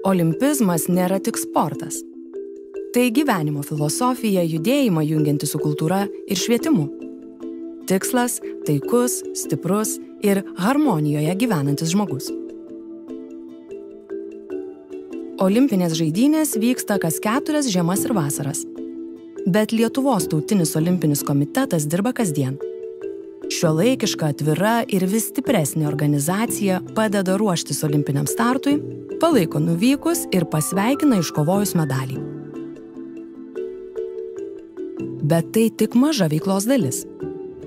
Olimpizmas nėra tik sportas. Tai gyvenimo filosofija, judėjimą jungianti su kultūra ir švietimu. Tikslas – taikus, stiprus ir harmonijoje gyvenantis žmogus. Olimpinės žaidynės vyksta kas 4 žiemas ir vasaras. Bet Lietuvos tautinis olimpinis komitetas dirba kasdien. Šiuolaikiška, atvira ir vis stipresnė organizacija padeda ruoštis olimpiniam startui, palaiko nuvykus ir pasveikina iškovojus medalį. Bet tai tik maža veiklos dalis.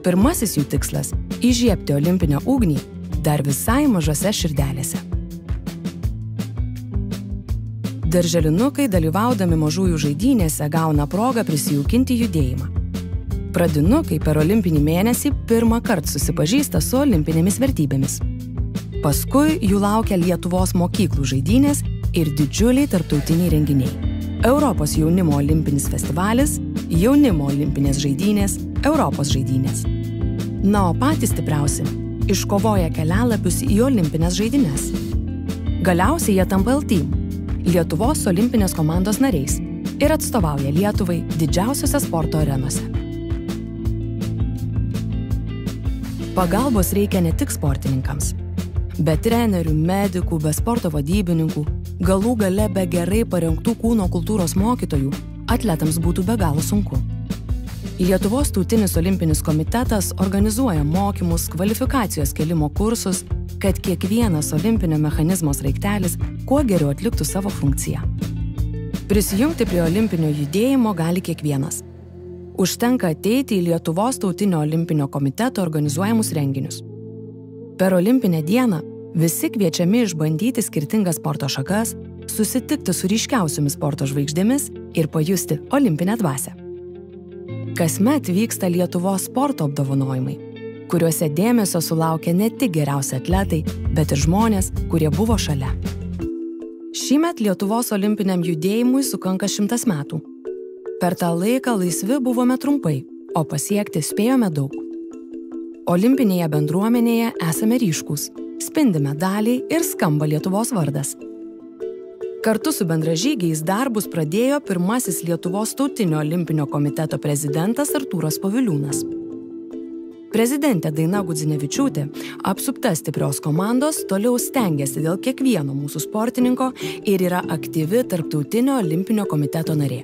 Pirmasis jų tikslas – įžiebti olimpinę ugnį dar visai mažose širdelėse. Darželinukai, dalyvaudami mažųjų žaidynėse, gauna progą prisijaukinti judėjimą. Pradinukai per olimpinį mėnesį pirmą kartą susipažįsta su olimpinėmis vertybėmis. Paskui jų laukia Lietuvos mokyklų žaidynės ir didžiuliai tarptautiniai renginiai. Europos jaunimo olimpinis festivalis, jaunimo olimpinės žaidynės, Europos žaidynės. Na, o patys stipriausi – iškovoja kelialapius į olimpinės žaidynes. Galiausiai jie tampa L-Team – Lietuvos olimpinės komandos nariais ir atstovauja Lietuvai didžiausiose sporto arenose. Pagalbos reikia ne tik sportininkams, bet trenerių, medikų, be sporto vadybininkų, galų gale be gerai parengtų kūno kultūros mokytojų, atletams būtų be galo sunku. Lietuvos tautinis olimpinis komitetas organizuoja mokymus, kvalifikacijos kėlimo kursus, kad kiekvienas olimpinio mechanizmo sraigtelis kuo geriau atliktų savo funkciją. Prisijungti prie olimpinio judėjimo gali kiekvienas. Užtenka ateiti į Lietuvos tautinio olimpinio komiteto organizuojamus renginius. Per olimpinę dieną visi kviečiami išbandyti skirtingas sporto šakas, susitikti su ryškiausiomis sporto žvaigždėmis ir pajusti olimpinę dvasią. Kasmet vyksta Lietuvos sporto apdovanojimai, kuriuose dėmesio sulaukia ne tik geriausi atletai, bet ir žmonės, kurie buvo šalia. Šįmet Lietuvos olimpiniam judėjimui sukanka 100 metų. Per tą laiką laisvi buvome trumpai, o pasiekti spėjome daug. Olimpinėje bendruomenėje esame ryškūs, spindi medaliai ir skamba Lietuvos vardas. Kartu su bendražygiais darbus pradėjo pirmasis Lietuvos tautinio olimpinio komiteto prezidentas Artūras Poviliūnas. Prezidentė Daina Gudzinevičiūtė, apsupta stiprios komandos, toliau stengiasi dėl kiekvieno mūsų sportininko ir yra aktyvi tarptautinio olimpinio komiteto narė.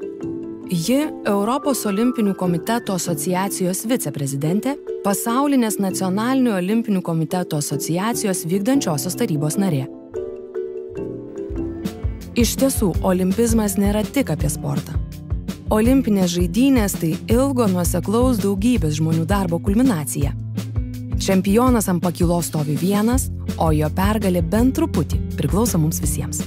Ji Europos olimpinių komiteto asociacijos viceprezidentė, pasaulinės nacionalinių olimpinių komiteto asociacijos vykdančiosios tarybos narė. Iš tiesų, olimpizmas nėra tik apie sportą. Olimpinės žaidynės tai ilgo nuoseklaus daugybės žmonių darbo kulminacija. Čempionas ant pakylos stovi vienas, o jo pergalė bent truputį priklauso mums visiems.